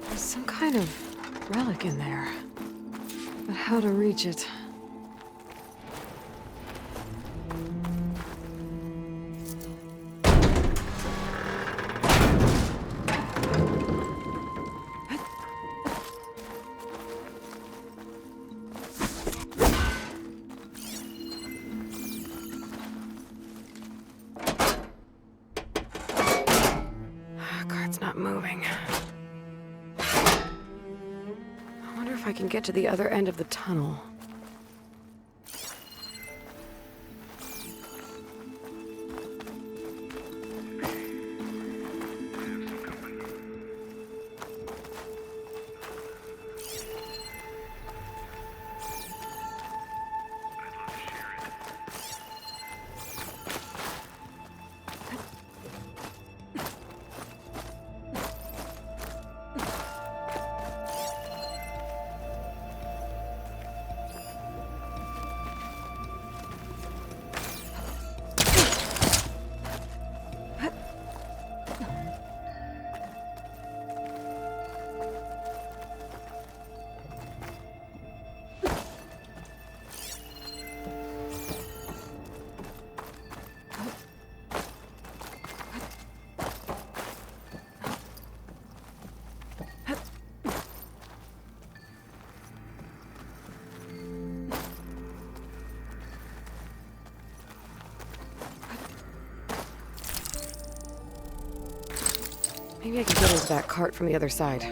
There's some kind of relic in there. But how to reach it? Cart's not moving. I wonder if I can get to the other end of the tunnel. Maybe I can get into that cart from the other side.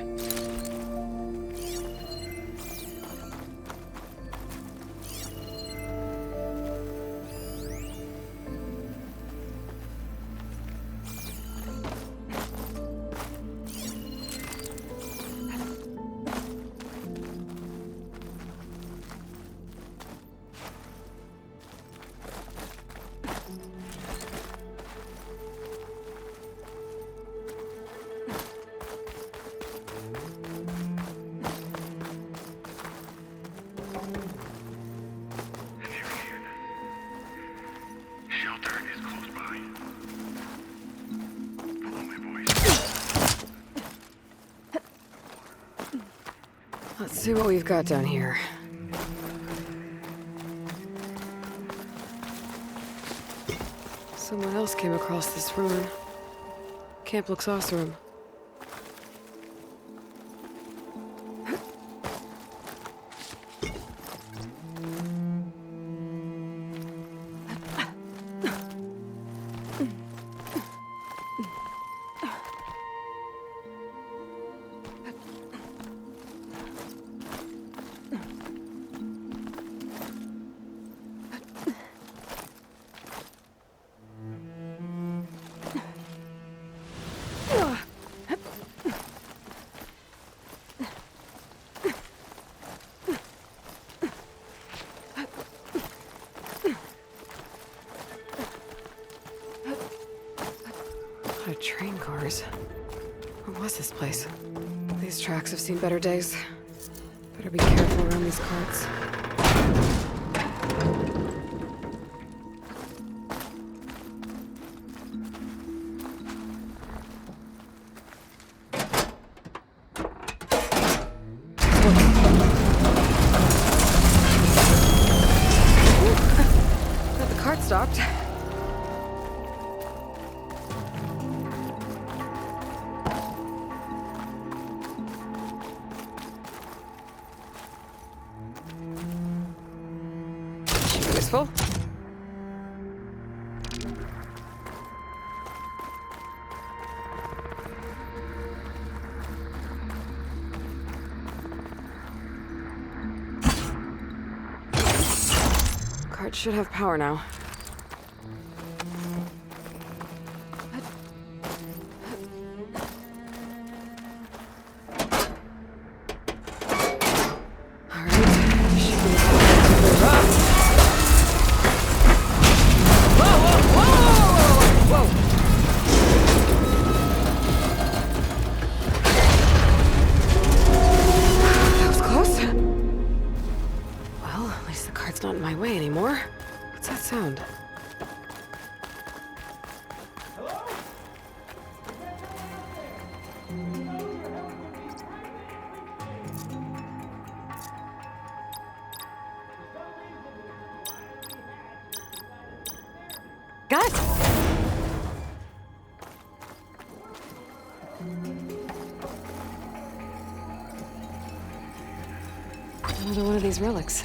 Let's see what we've got down here. Someone else came across this ruin. Camp Luxosarum. Train cars. What was this place? These tracks have seen better days. Better be careful around these carts. Glad the cart stopped. Useful. Cart should have power now. Not in my way anymore. What's that sound? Guys! Another one of these relics.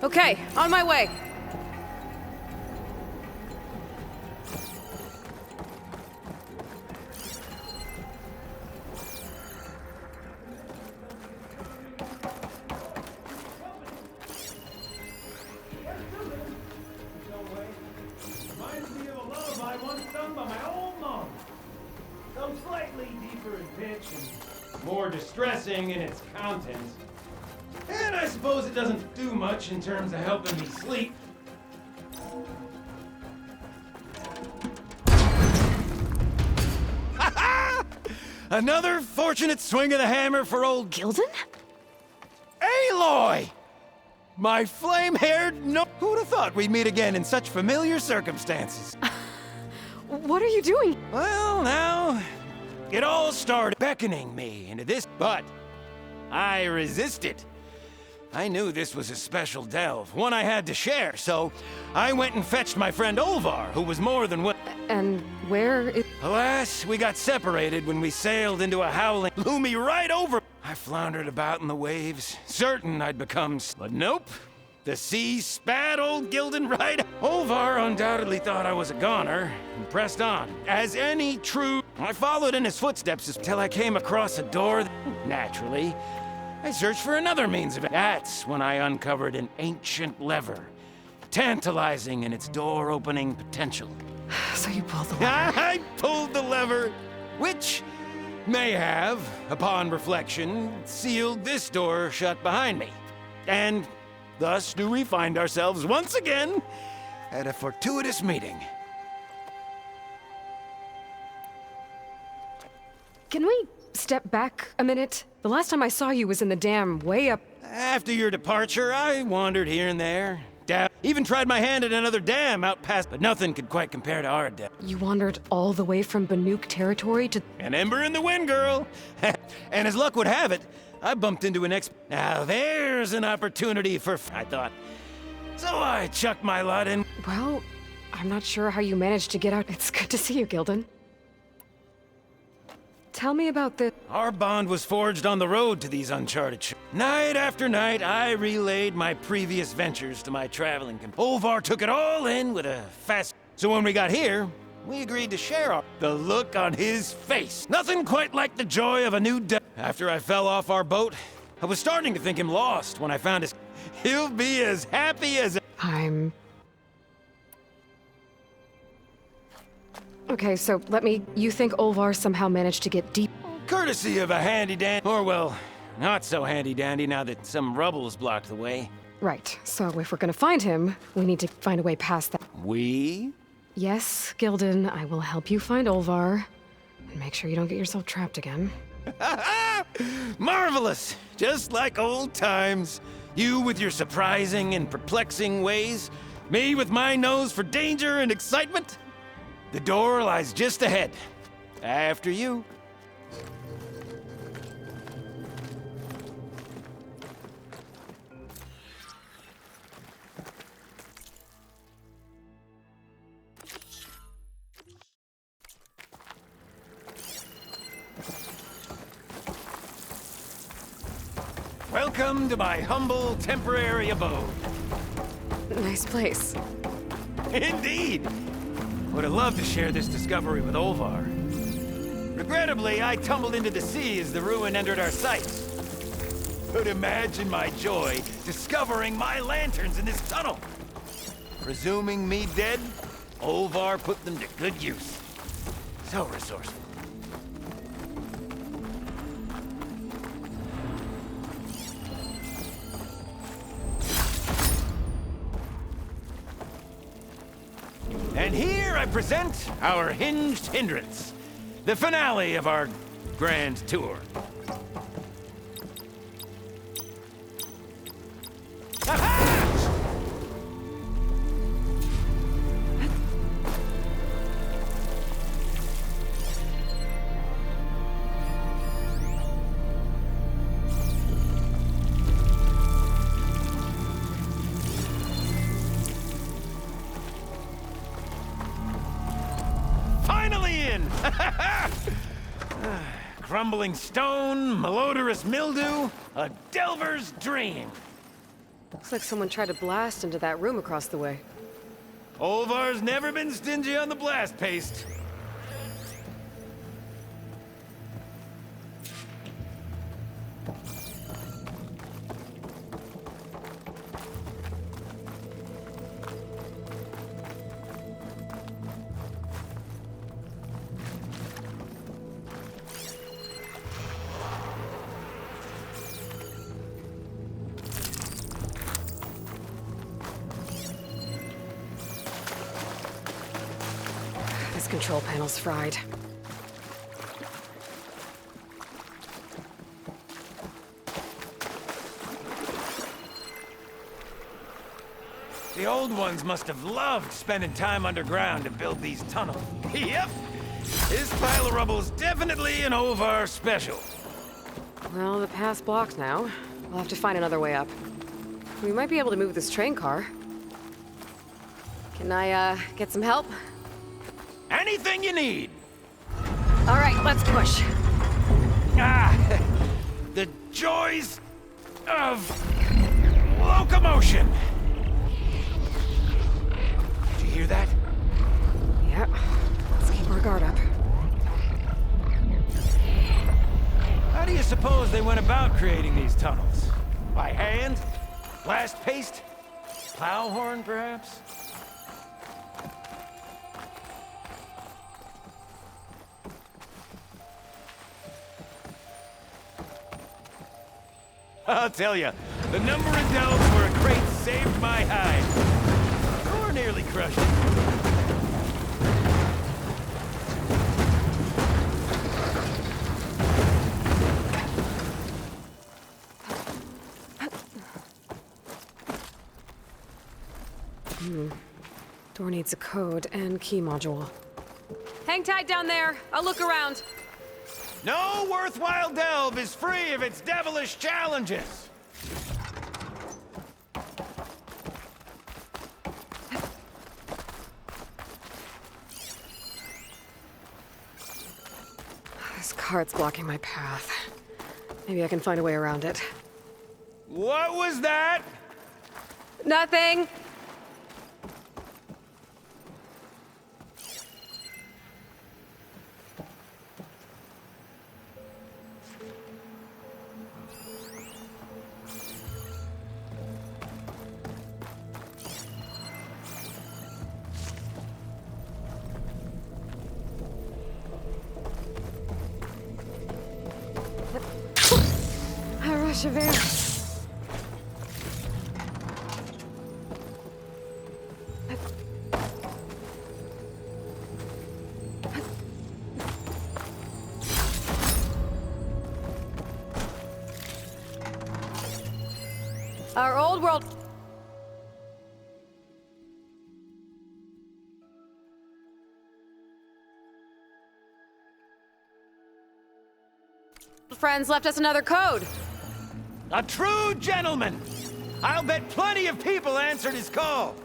Okay, on my way. Reminds me of a lullaby once sung by my old mom. Though slightly deeper in pitch and more distressing in its contents. And I suppose it doesn't do much in terms of helping me sleep. Another fortunate swing of the hammer for old Gildan? Aloy! My flame-haired no— Who'd have thought we'd meet again in such familiar circumstances? What are you doing? Well, now, it all started beckoning me into this, but I resisted. I knew this was a special delve, one I had to share, so I went and fetched my friend Olvar, who was more than willing. And where is... Alas, we got separated when we sailed into a howling, blew me right over. I floundered about in the waves, certain I'd become, but nope. The sea spat old Gildan right. Olvar undoubtedly thought I was a goner and pressed on. As any true, I followed in his footsteps until I came across a door. Naturally, I searched for another means of it. That's when I uncovered an ancient lever, tantalizing in its door-opening potential. So you pulled the lever. I pulled the lever, which may have, upon reflection, sealed this door shut behind me. And thus do we find ourselves once again at a fortuitous meeting. Can we step back a minute? The last time I saw you was in the dam way up... After your departure, I wandered here and there. Even tried my hand at another dam out past, but nothing could quite compare to our dam. You wandered all the way from Banuk territory to... An ember in the wind, girl. And as luck would have it, I bumped into an Now there's an opportunity for... I thought. So I chucked my lot in. Well, I'm not sure how you managed to get out. It's good to see you, Gildan. Tell me about the... Our bond was forged on the road to these uncharted shores. Night after night, I relayed my previous ventures to my traveling companion. Olvar took it all in with a fast... So when we got here, we agreed to share our... The look on his face. Nothing quite like the joy of a new day. After I fell off our boat, I was starting to think him lost when I found his... He'll be as happy as... I'm... Okay, so let me... You think Olvar somehow managed to get deep... Courtesy of a handy-dandy... Or, well, not so handy-dandy now that some rubble's blocked the way. Right, so if we're gonna find him, we need to find a way past that. We? Yes, Gildan, I will help you find Olvar. And make sure you don't get yourself trapped again. Marvelous! Just like old times. You with your surprising and perplexing ways. Me with my nose for danger and excitement. The door lies just ahead. After you. Welcome to my humble temporary abode. Nice place. Indeed. Would have loved to share this discovery with Olvar. Regrettably, I tumbled into the sea as the ruin entered our sights. Could imagine my joy discovering my lanterns in this tunnel. Presuming me dead, Olvar put them to good use. So resourceful. I present our Hinged Hindrance, the finale of our grand tour. Finally in! Crumbling stone, malodorous mildew, a delver's dream. Looks like someone tried to blast into that room across the way. Olvar's never been stingy on the blast paste. This control panel's fried. The old ones must have loved spending time underground to build these tunnels. Yep! This pile of rubble's definitely an Olvar special. Well, the path's blocked now. We'll have to find another way up. We might be able to move this train car. Can I, get some help? Anything you need! All right, let's push. Ah! The joys of locomotion! Did you hear that? Yep. Let's keep our guard up. How do you suppose they went about creating these tunnels? By hand? Blast paste? Plow horn, perhaps? I'll tell you, the number of delves where a crate saved my hide. Or nearly crushed it. Door needs a code and key module. Hang tight down there. I'll look around. No worthwhile delve is free of its devilish challenges. This cart's blocking my path. Maybe I can find a way around it. What was that? Nothing. A rush of air. Our old world. Friends left us another code. A true gentleman! I'll bet plenty of people answered his call.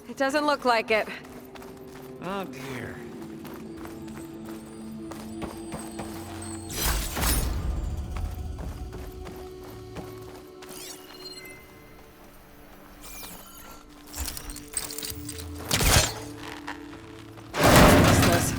It doesn't look like it. Oh dear. Useless.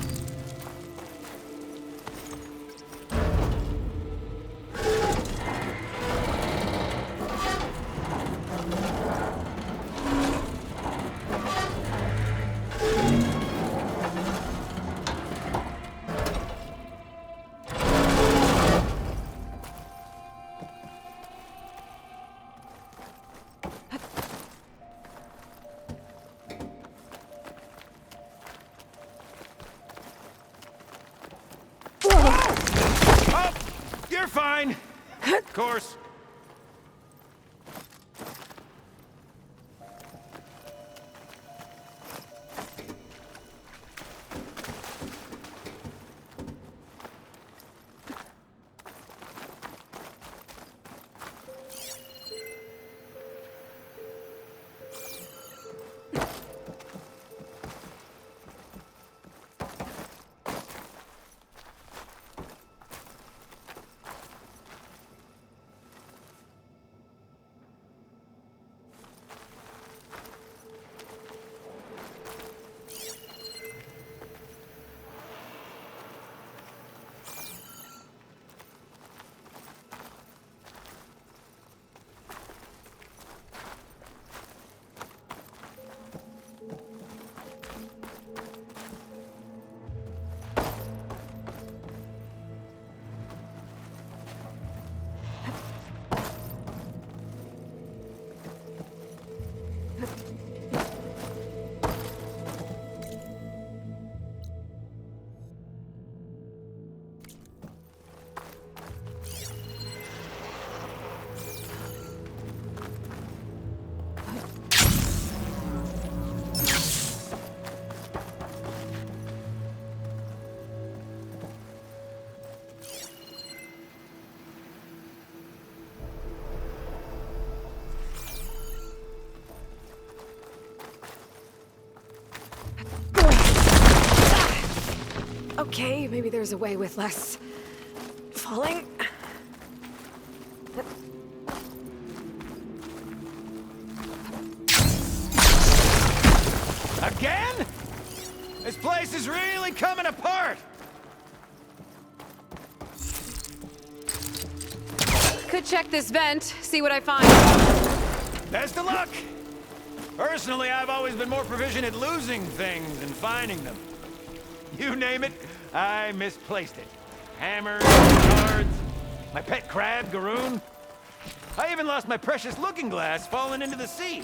you're fine. Of course. Okay, maybe there's a way with less falling. Again? This place is really coming apart! Could check this vent, see what I find. Best of luck! Personally, I've always been more proficient at losing things than finding them. You name it, I misplaced it. Hammers, cards, my pet crab, Garoon. I even lost my precious looking glass falling into the sea.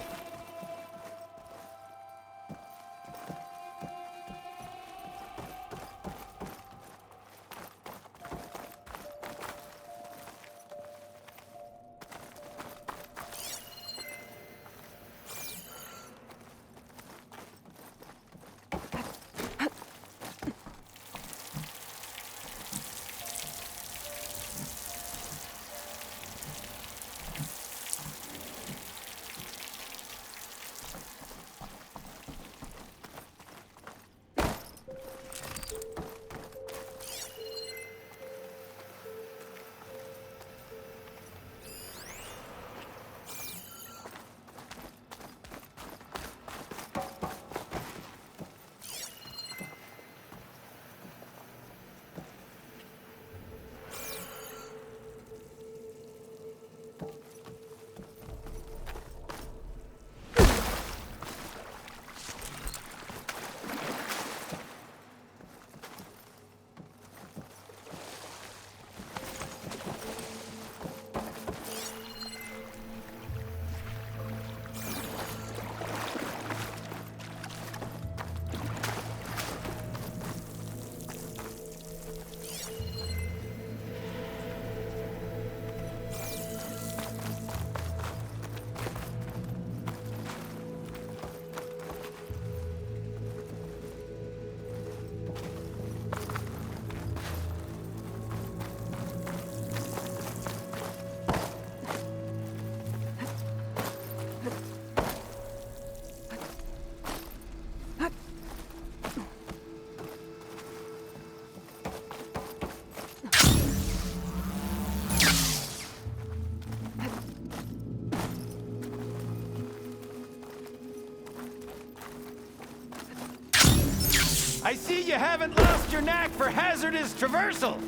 I see you haven't lost your knack for hazardous traversal.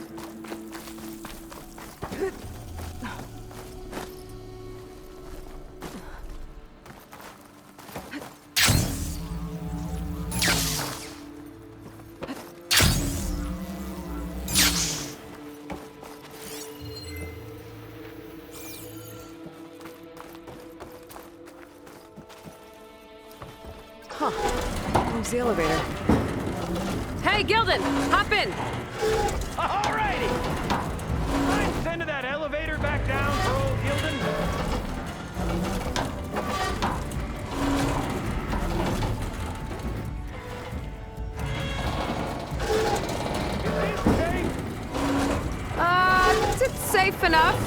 Huh. Where's the elevator? Hey, Gilden! Hop in! Alrighty! I'm tend to that elevator back down for old Gildan? It's safe enough.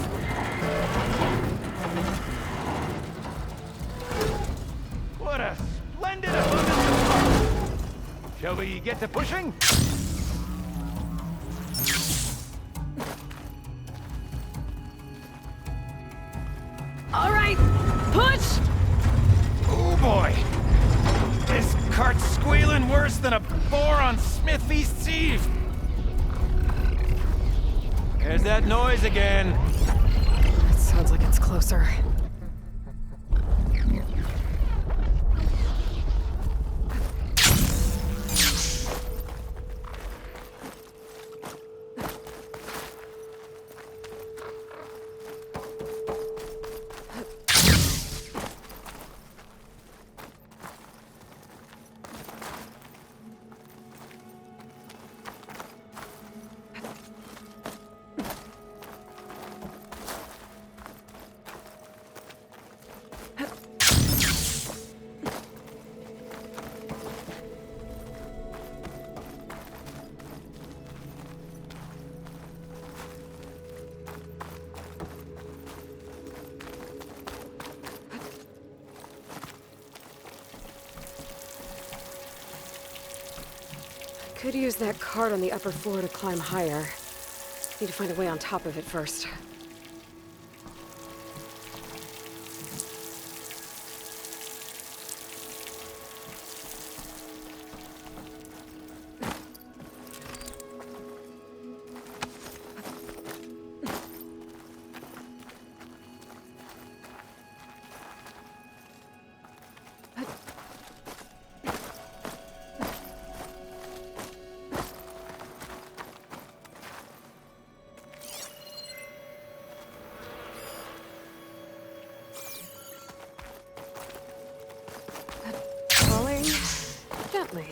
What a splendid abundance of parts! Shall we get to pushing? All right, push! Oh boy! This cart's squealing worse than a boar on Smith East Eve! There's that noise again. It sounds like it's closer. Could use that cart on the upper floor to climb higher. Need to find a way on top of it first. Falling gently.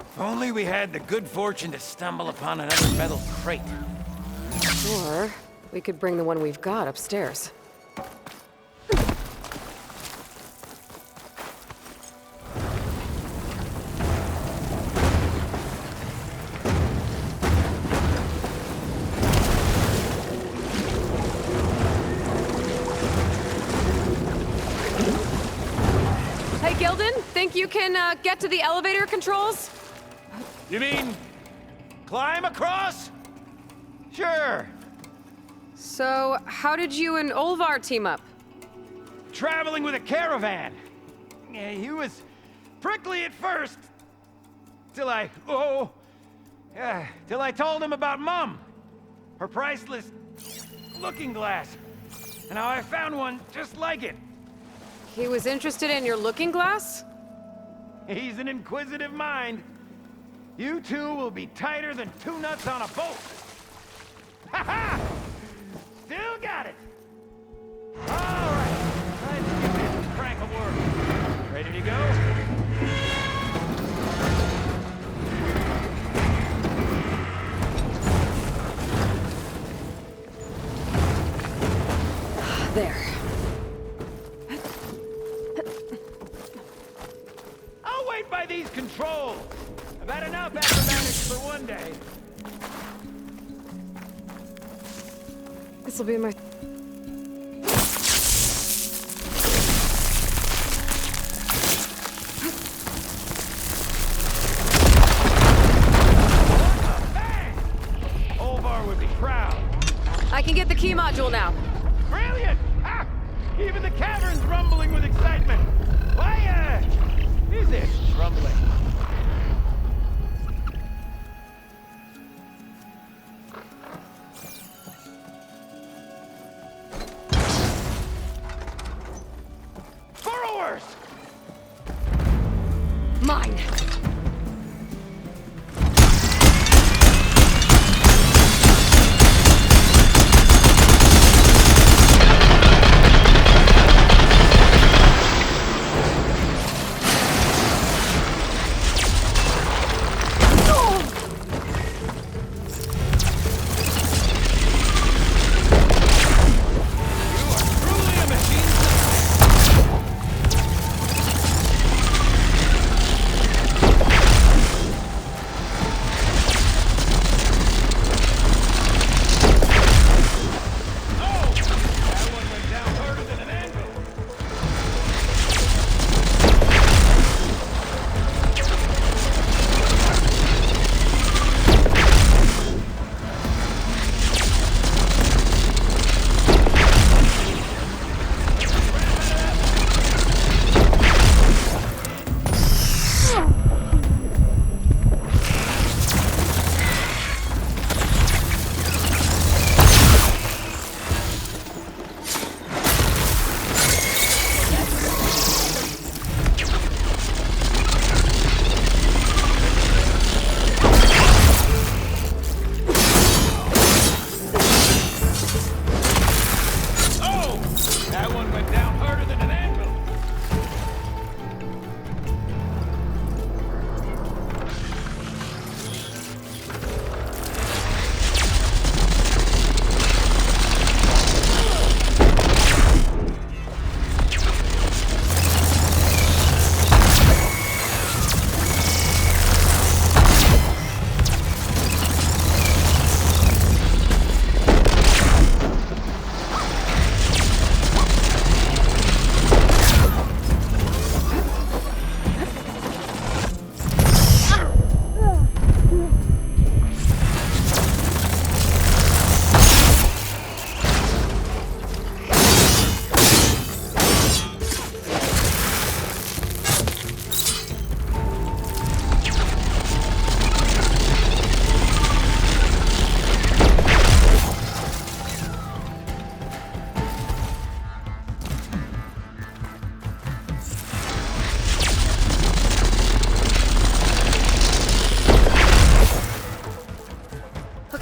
If only we had the good fortune to stumble upon another metal crate. Or we could bring the one we've got upstairs. Hey, Gildan, think you can get to the elevator controls? You mean climb across? Sure. So, how did you and Olvar team up? Traveling with a caravan. Yeah, he was prickly at first. Till I told him about Mum. Her priceless looking glass. And how I found one just like it. He was interested in your looking glass? He's an inquisitive mind. You two will be tighter than two nuts on a boat. Ha ha! Still got it. All right. Let's give this crank a whirl. Ready to go? There. I'll wait by these controls. I've had enough acrobatics for one day. This'll be my... Bang! Olvar would be proud. I can get the key module now. Brilliant! Ah! Even the cavern's rumbling with excitement. Why, is it rumbling? Burrowers! Mine.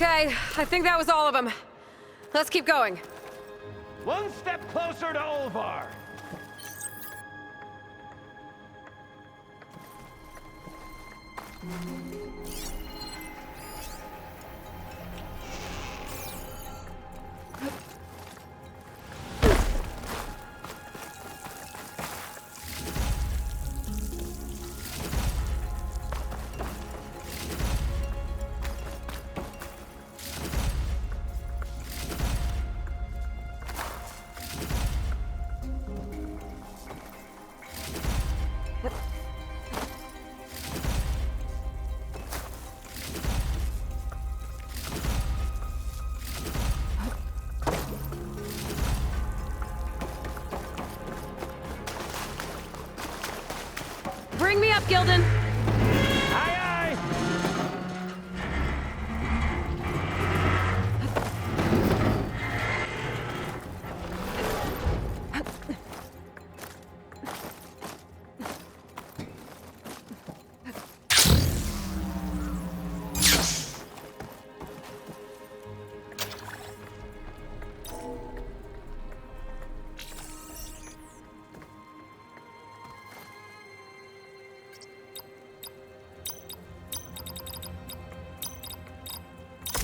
Okay, I think that was all of them. Let's keep going. One step closer to Olvar. Bring me up, Gildan! Aye, aye!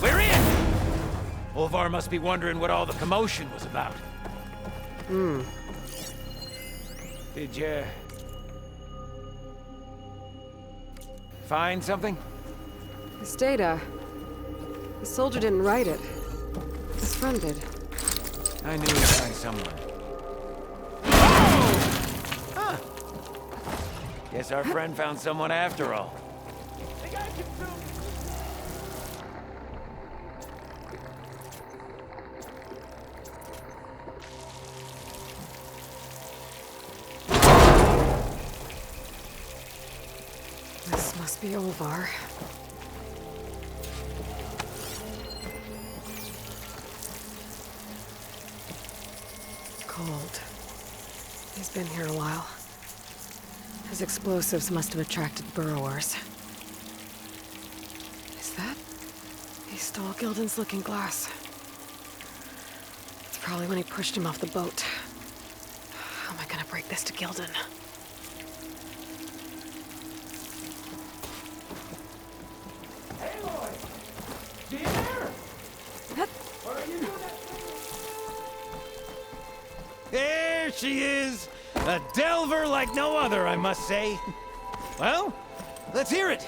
We're in! Olvar must be wondering what all the commotion was about. Did you... find something? This data. The soldier didn't write it. His friend did. I knew he'd find someone. Oh! Huh. Guess our friend found someone after all. This must be Olvar. Cold. He's been here a while. His explosives must have attracted burrowers. Is that? He stole Gildan's looking glass. It's probably when he pushed him off the boat. How am I gonna break this to Gildan? Aloy! See you there? What are you doing? There she is! A delver like no other, I must say. Well, let's hear it.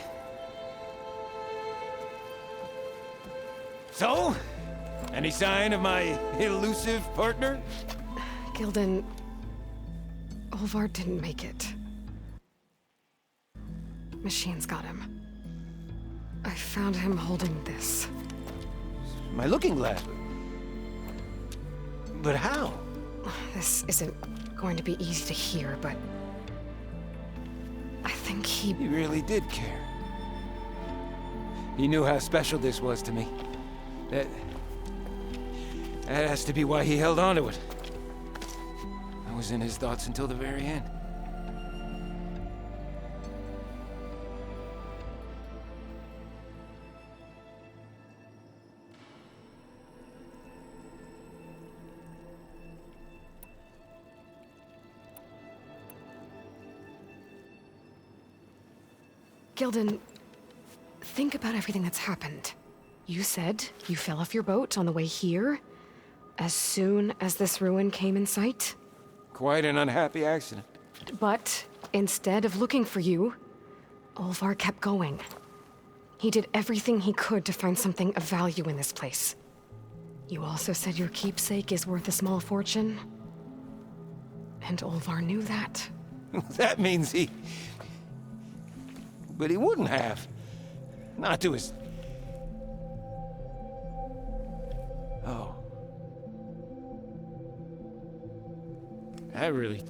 So, any sign of my elusive partner? Gildan... Olvar didn't make it. Machines got him. I found him holding this. My looking glass. But how? This isn't going to be easy to hear, but... I think he... He really did care. He knew how special this was to me. That has to be why he held on to it. I was in his thoughts until the very end. Gildan, think about everything that's happened. You said you fell off your boat on the way here, as soon as this ruin came in sight. Quite an unhappy accident. But instead of looking for you, Olvar kept going. He did everything he could to find something of value in this place. You also said your keepsake is worth a small fortune. And Olvar knew that. That means he... But he wouldn't have. Not to his... Oh. That really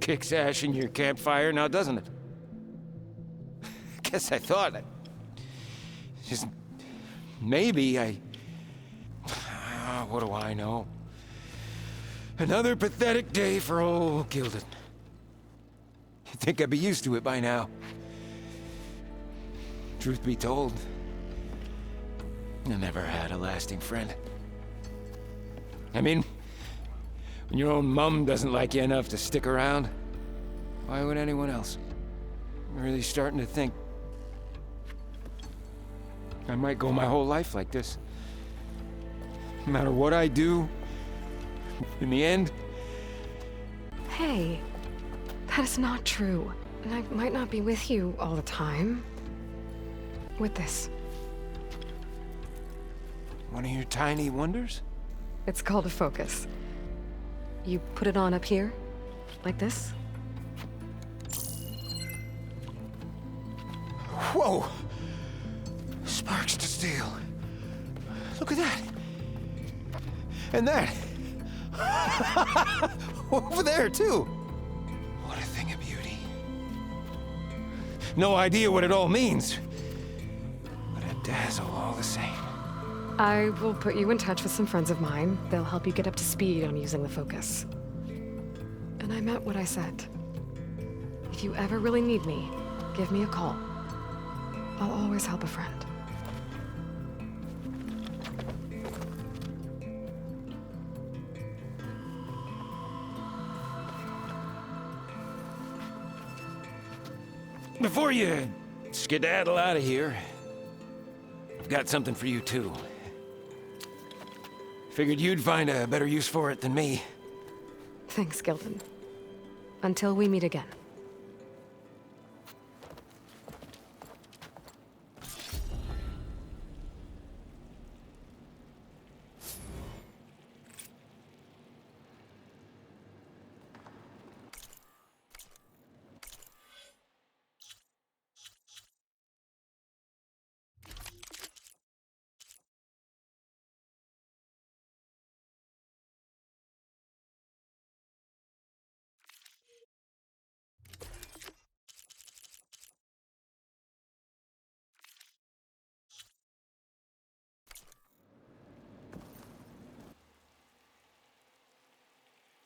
kicks ash in your campfire now, doesn't it? Guess I thought... Just... Maybe I... what do I know? Another pathetic day for old Gildan. You'd think I'd be used to it by now. Truth be told, I never had a lasting friend. I mean, when your own mum doesn't like you enough to stick around, why would anyone else? I'm really starting to think I might go my whole life like this. No matter what I do, in the end... Hey, that is not true. And I might not be with you all the time. With this. One of your tiny wonders? It's called a focus. You put it on up here, like this. Whoa! Sparks to steel. Look at that. And that. Over there, too. What a thing of beauty. No idea what it all means. But a dazzle all the same. I will put you in touch with some friends of mine. They'll help you get up to speed on using the focus. And I meant what I said. If you ever really need me, give me a call. I'll always help a friend. Before you skedaddle out of here, I've got something for you, too. Figured you'd find a better use for it than me. Thanks, Gilden. Until we meet again.